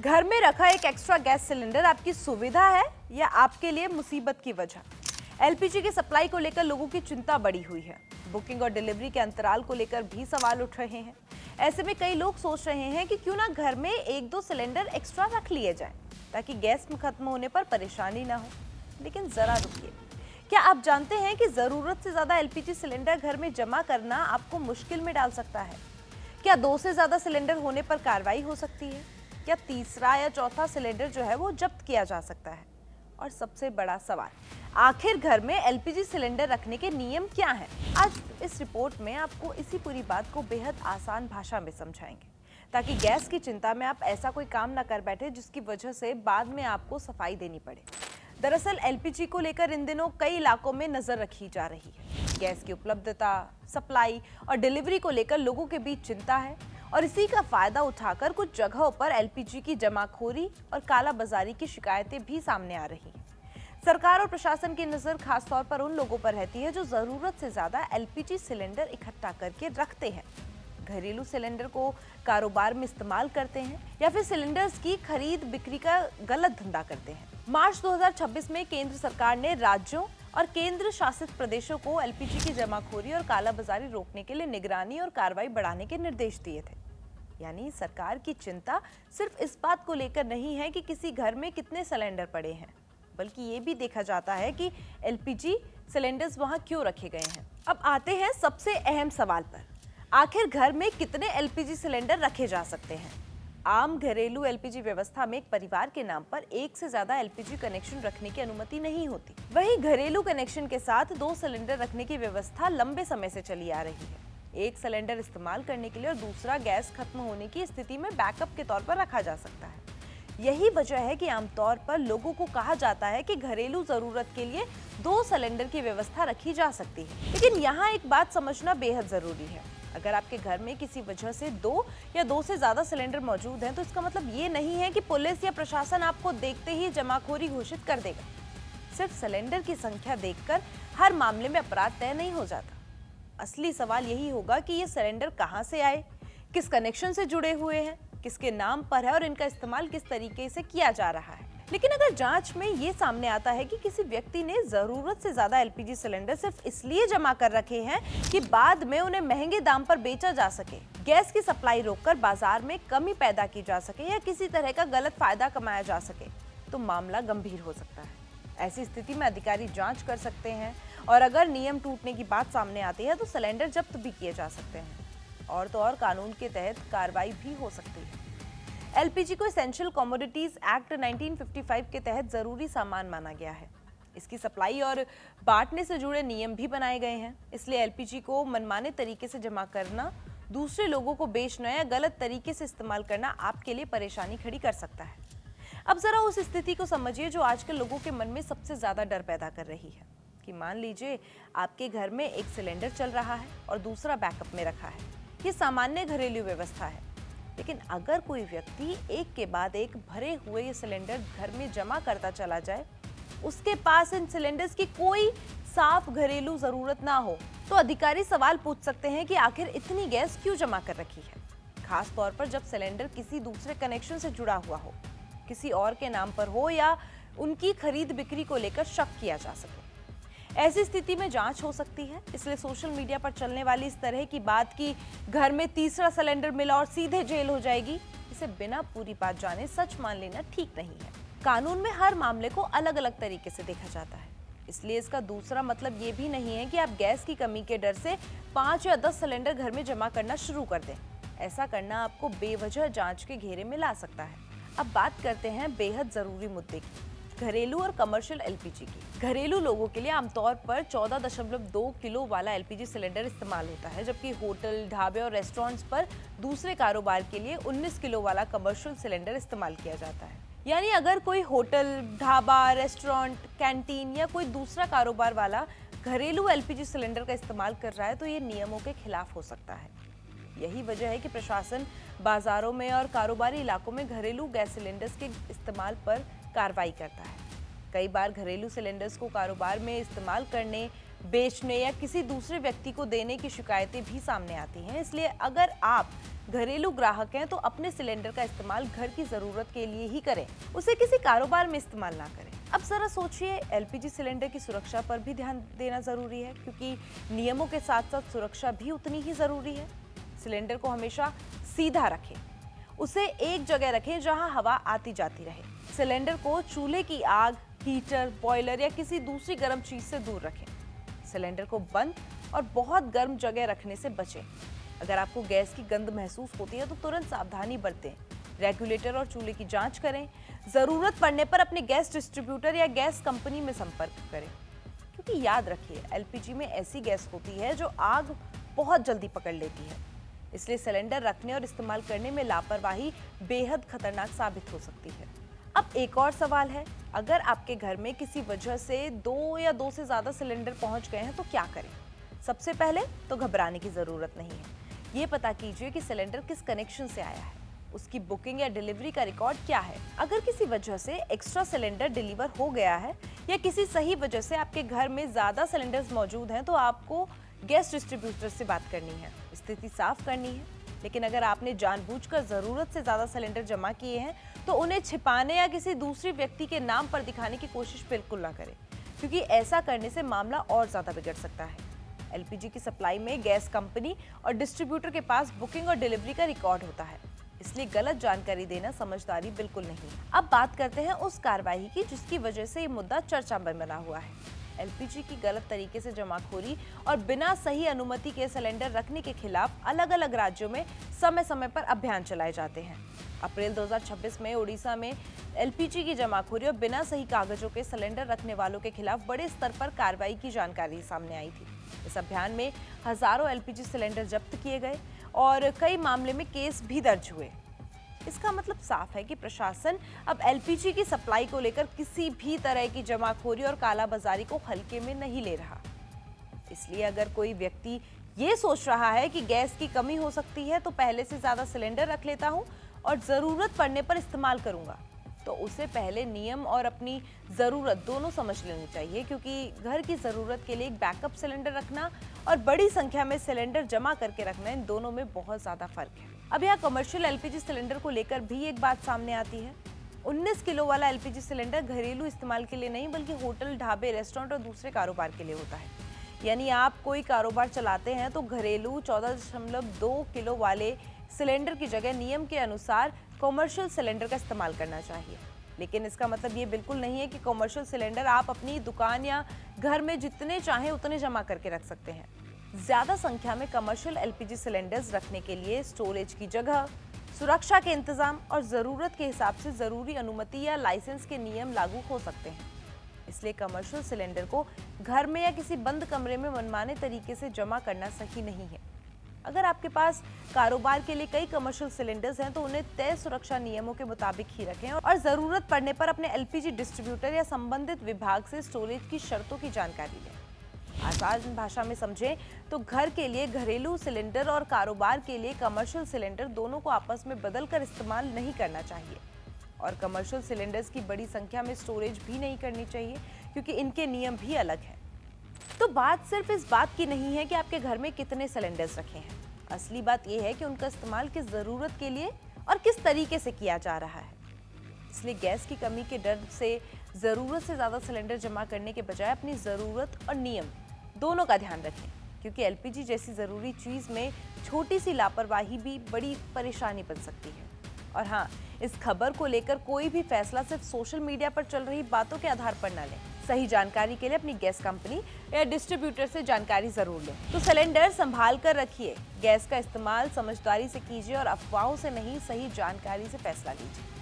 घर में रखा एक एक्स्ट्रा गैस सिलेंडर आपकी सुविधा है या आपके लिए मुसीबत की वजह? एलपीजी की सप्लाई को लेकर लोगों की चिंता बढ़ी हुई है। बुकिंग और डिलीवरी के अंतराल को लेकर भी सवाल उठ रहे हैं। ऐसे में कई लोग सोच रहे हैं कि क्यों ना घर में एक दो सिलेंडर एक्स्ट्रा रख लिए जाएं, ताकि गैस में खत्म होने पर परेशानी ना हो। लेकिन जरा रुकिए, क्या आप जानते हैं कि जरूरत से ज्यादा एलपीजी सिलेंडर घर में जमा करना आपको मुश्किल में डाल सकता है? क्या 2 से ज्यादा सिलेंडर होने पर कार्रवाई हो सकती है? क्या तीसरा या चौथा सिलेंडर जो है वो जब्त किया जा सकता है? और सबसे बड़ा सवाल, आखिर घर में एलपीजी सिलेंडर रखने के नियम क्या हैं? आज इस रिपोर्ट में आपको इसी पूरी बात को बेहद आसान भाषा में समझाएंगे, ताकि गैस की चिंता में आप ऐसा कोई काम ना कर बैठे जिसकी वजह से बाद में आपको सफाई देनी पड़े। दरअसल एलपीजी को लेकर इन दिनों कई इलाकों में नजर रखी जा रही है। गैस की उपलब्धता, सप्लाई और डिलीवरी को लेकर लोगों के बीच चिंता है, और इसी का फायदा उठाकर कुछ जगहों पर एलपीजी की जमाखोरी और कालाबाजारी की शिकायतें भी सामने आ रही हैं। सरकार और प्रशासन की नजर खासतौर पर उन लोगों पर रहती है जो जरूरत से ज्यादा एलपीजी सिलेंडर इकट्ठा करके रखते हैं, घरेलू सिलेंडर को कारोबार में इस्तेमाल करते हैं या फिर सिलेंडर्स की खरीद बिक्री का गलत धंधा करते हैं। मार्च 2026 में केंद्र सरकार ने राज्यों और केंद्र शासित प्रदेशों को एलपीजी की जमाखोरी और कालाबाजारी रोकने के लिए निगरानी और कार्रवाई बढ़ाने के निर्देश दिए थे। यानी सरकार की चिंता सिर्फ इस बात को लेकर नहीं है कि किसी घर में कितने सिलेंडर पड़े हैं, बल्कि ये भी देखा जाता है कि एलपीजी सिलेंडर्स वहां क्यों रखे गए हैं। अब आते हैं सबसे अहम सवाल पर, आखिर घर में कितने एलपीजी सिलेंडर रखे जा सकते हैं? आम घरेलू एलपीजी व्यवस्था में एक परिवार के नाम पर एक से ज्यादा एलपीजी कनेक्शन रखने की अनुमति नहीं होती। वहीं घरेलू कनेक्शन के साथ 2 सिलेंडर रखने की व्यवस्था लंबे समय से चली आ रही है। एक सिलेंडर इस्तेमाल करने के लिए और दूसरा गैस खत्म होने की स्थिति में बैकअप के तौर पर रखा जा सकता है। यही वजह है कि आमतौर पर लोगों को कहा जाता है कि घरेलू जरूरत के लिए 2 सिलेंडर की व्यवस्था रखी जा सकती है। लेकिन यहाँ एक बात समझना बेहद जरूरी है, अगर आपके घर में किसी वजह से 2 या 2 से ज्यादा सिलेंडर मौजूद हैं, तो इसका मतलब ये नहीं है कि पुलिस या प्रशासन आपको देखते ही जमाखोरी घोषित कर देगा। सिर्फ सिलेंडर की संख्या देखकर हर मामले में अपराध तय नहीं हो जाता। असली सवाल यही होगा कि ये सिलेंडर कहां से आए, किस कनेक्शन से जुड़े हुए हैं, किसके नाम पर है और इनका इस्तेमाल किस तरीके से किया जा रहा है। लेकिन अगर जांच में ये सामने आता है कि किसी व्यक्ति ने जरूरत से ज्यादा एलपीजी सिलेंडर सिर्फ इसलिए जमा कर रखे हैं कि बाद में उन्हें महंगे दाम पर बेचा जा सके, गैस की सप्लाई रोककर बाजार में कमी पैदा की जा सके या किसी तरह का गलत फायदा कमाया जा सके, तो मामला गंभीर हो सकता है। ऐसी स्थिति में अधिकारी जांच कर सकते हैं और अगर नियम टूटने की बात सामने आती है तो सिलेंडर जब्त भी किए जा सकते हैं, और तो और कानून के तहत कार्रवाई भी हो सकती है। एलपीजी को एसेंशियल कमोडिटीज एक्ट 1955 के तहत जरूरी सामान माना गया है। इसकी सप्लाई और बांटने से जुड़े नियम भी बनाए गए हैं। इसलिए एलपीजी को मनमाने तरीके से जमा करना, दूसरे लोगों को बेचना या गलत तरीके से इस्तेमाल करना आपके लिए परेशानी खड़ी कर सकता है। अब जरा उस स्थिति को समझिए जो आजकल लोगों के मन में सबसे ज्यादा डर पैदा कर रही है कि मान लीजिए आपके घर में एक सिलेंडर चल रहा है और दूसरा बैकअप में रखा है। ये सामान्य घरेलू व्यवस्था है, लेकिन अगर कोई व्यक्ति एक के बाद एक भरे हुए ये सिलेंडर घर में जमा करता चला जाए, उसके पास इन सिलेंडर्स की कोई साफ घरेलू जरूरत ना हो, तो अधिकारी सवाल पूछ सकते हैं कि आखिर इतनी गैस क्यों जमा कर रखी है, खास तौर पर जब सिलेंडर किसी दूसरे कनेक्शन से जुड़ा हुआ हो, किसी और के नाम पर हो या उनकी खरीद बिक्री को लेकर शक किया जा सके। ऐसी स्थिति में जांच हो सकती है। इसलिए सोशल मीडिया पर चलने वाली इस तरह की बात कि घर में तीसरा सिलेंडर मिला और सीधे जेल हो जाएगी, इसे बिना पूरी बात जाने सच मान लेना ठीक नहीं है। कानून में हर मामले को अलग अलग तरीके से देखा जाता है, इसलिए इसका दूसरा मतलब ये भी नहीं है कि आप गैस की कमी के डर से 5 या 10 सिलेंडर घर में जमा करना शुरू कर दें। ऐसा करना आपको बेवजह जांच के घेरे में ला सकता है। अब बात करते हैं बेहद जरूरी मुद्दे की, घरेलू और कमर्शियल एलपीजी की। घरेलू लोगों के लिए आमतौर पर 14.2 किलो वाला एलपीजी सिलेंडर इस्तेमाल होता है, जबकि होटल, ढाबे और रेस्टोरेंट्स पर दूसरे कारोबार के लिए 19 किलो वाला कमर्शियल सिलेंडर इस्तेमाल किया जाता है। यानी अगर कोई होटल, ढाबा, रेस्टोरेंट, कैंटीन या कोई दूसरा कारोबार वाला घरेलू एलपीजी सिलेंडर का इस्तेमाल कर रहा है तो ये नियमों के खिलाफ हो सकता है। यही वजह है कि प्रशासन बाजारों में और कारोबारी इलाकों में घरेलू गैस सिलेंडर्स के इस्तेमाल पर कार्रवाई करता है। कई बार घरेलू सिलेंडर्स को कारोबार में इस्तेमाल करने, बेचने या किसी दूसरे व्यक्ति को देने की शिकायतें भी सामने आती हैं। इसलिए अगर आप घरेलू ग्राहक हैं तो अपने सिलेंडर का इस्तेमाल घर की जरूरत के लिए ही करें, उसे किसी कारोबार में इस्तेमाल ना करें। अब जरा सोचिए, एलपीजी सिलेंडर की सुरक्षा पर भी ध्यान देना जरूरी है, क्योंकि नियमों के साथ साथ सुरक्षा भी उतनी ही जरूरी है। सिलेंडर को हमेशा सीधा रखें, उसे एक जगह रखें जहां हवा आती जाती रहे। सिलेंडर को चूल्हे की आग, हीटर, बॉयलर या किसी दूसरी गर्म चीज से दूर रखें। सिलेंडर को बंद और बहुत गर्म जगह रखने से बचें। अगर आपको गैस की गंध महसूस होती है तो तुरंत सावधानी बरतें। रेगुलेटर और चूल्हे की जांच करें। जरूरत पड़ने पर अपने गैस डिस्ट्रीब्यूटर या गैस कंपनी में संपर्क करें, क्योंकि याद रखिए, एलपीजी में ऐसी गैस होती है जो आग बहुत जल्दी पकड़ लेती है। इसलिए सिलेंडर रखने और इस्तेमाल करने में लापरवाही बेहद खतरनाक साबित हो सकती है। अब एक और सवाल है, अगर आपके घर में किसी वजह से 2 या 2 से ज्यादा सिलेंडर पहुंच गए हैं तो क्या करें? सबसे पहले तो घबराने की जरूरत नहीं है। ये पता कीजिए कि सिलेंडर किस कनेक्शन से आया है, उसकी बुकिंग या डिलीवरी का रिकॉर्ड क्या है। अगर किसी वजह से एक्स्ट्रा सिलेंडर डिलीवर हो गया है या किसी सही वजह से आपके घर में ज्यादा सिलेंडर्स मौजूद हैं तो आपको गैस डिस्ट्रीब्यूटर से बात करनी है, स्थिति साफ करनी है। लेकिन अगर आपने जानबूझकर जरूरत से ज्यादा सिलेंडर जमा किए हैं तो उन्हें छिपाने या किसी दूसरे व्यक्ति के नाम पर दिखाने की कोशिश बिल्कुल ना करें, क्योंकि ऐसा करने से मामला और ज्यादा बिगड़ सकता है। एलपीजी की सप्लाई में गैस कंपनी और डिस्ट्रीब्यूटर के पास बुकिंग और डिलीवरी का रिकॉर्ड होता है, इसलिए गलत जानकारी देना समझदारी बिल्कुल नहीं है। अब बात करते हैं उस कार्रवाई की जिसकी वजह से ये मुद्दा चर्चा में बना हुआ है। एलपीजी की गलत तरीके से जमाखोरी और बिना सही अनुमति के सिलेंडर रखने के खिलाफ अलग अलग राज्यों में समय समय पर अभियान चलाए जाते हैं। अप्रैल 2026 में ओडिशा में एलपीजी की जमाखोरी और बिना सही कागजों के सिलेंडर रखने वालों के खिलाफ बड़े स्तर पर कार्रवाई की जानकारी सामने आई थी। इस अभियान में हजारों एलपीजी सिलेंडर जब्त किए गए और कई मामले में केस भी दर्ज हुए। इसका मतलब साफ है कि प्रशासन अब एलपीजी की सप्लाई को लेकर किसी भी तरह की जमाखोरी और कालाबाजारी को हल्के में नहीं ले रहा। इसलिए अगर कोई व्यक्ति ये सोच रहा है कि गैस की कमी हो सकती है तो पहले से ज्यादा सिलेंडर रख लेता हूं और जरूरत पड़ने पर इस्तेमाल करूंगा, तो उसे पहले नियम और अपनी जरूरत दोनों समझ लेनी चाहिए, क्योंकि घर की जरूरत के लिए एक बैकअप सिलेंडर रखना और बड़ी संख्या में सिलेंडर जमा करके रखना, इन दोनों में बहुत ज्यादा फर्क है। अब यहाँ कमर्शियल एलपीजी सिलेंडर को लेकर भी एक बात सामने आती है। 19 किलो वाला एलपीजी सिलेंडर घरेलू इस्तेमाल के लिए नहीं बल्कि होटल, ढाबे, रेस्टोरेंट और दूसरे कारोबार के लिए होता है। यानी आप कोई कारोबार चलाते हैं तो घरेलू 14.2 किलो वाले सिलेंडर की जगह नियम के अनुसार कमर्शियल सिलेंडर का इस्तेमाल करना चाहिए। लेकिन इसका मतलब ये बिल्कुल नहीं है कि कमर्शियल सिलेंडर आप अपनी दुकान या घर में जितने चाहें उतने जमा करके रख सकते हैं। ज्यादा संख्या में कमर्शियल एलपीजी सिलेंडर्स रखने के लिए स्टोरेज की जगह, सुरक्षा के इंतजाम और जरूरत के हिसाब से जरूरी अनुमति या लाइसेंस के नियम लागू हो सकते हैं। इसलिए कमर्शियल सिलेंडर को घर में या किसी बंद कमरे में मनमाने तरीके से जमा करना सही नहीं है। अगर आपके पास कारोबार के लिए कई कमर्शियल सिलेंडर्स हैं तो उन्हें तय सुरक्षा नियमों के मुताबिक ही रखें और जरूरत पड़ने पर अपने एलपीजी डिस्ट्रीब्यूटर या संबंधित विभाग से स्टोरेज की शर्तों की जानकारी लें। आसान भाषा में समझें तो घर के लिए घरेलू सिलेंडर और कारोबार के लिए कमर्शियल सिलेंडर दोनों को आपस में बदलकर इस्तेमाल नहीं करना चाहिए, और कमर्शियल सिलेंडर्स की बड़ी संख्या में स्टोरेज भी नहीं करनी चाहिए, क्योंकि इनके नियम भी अलग हैं। तो बात सिर्फ इस बात की नहीं है कि आपके घर में कितने सिलेंडर्स रखे हैं, असली बात यह है कि उनका इस्तेमाल किस जरूरत के लिए और किस तरीके से किया जा रहा है। इसलिए गैस की कमी के डर से जरूरत से ज्यादा सिलेंडर जमा करने के बजाय अपनी जरूरत और नियम दोनों का ध्यान रखें, क्योंकि एलपीजी जैसी जरूरी चीज में छोटी सी लापरवाही भी बड़ी परेशानी बन सकती है। और हाँ, इस खबर को लेकर कोई भी फैसला सिर्फ सोशल मीडिया पर चल रही बातों के आधार पर न लें। सही जानकारी के लिए अपनी गैस कंपनी या डिस्ट्रीब्यूटर से जानकारी जरूर लें। तो सिलेंडर संभाल कर रखिए, गैस का इस्तेमाल समझदारी से कीजिए और अफवाहों से नहीं, सही जानकारी से फैसला लीजिए।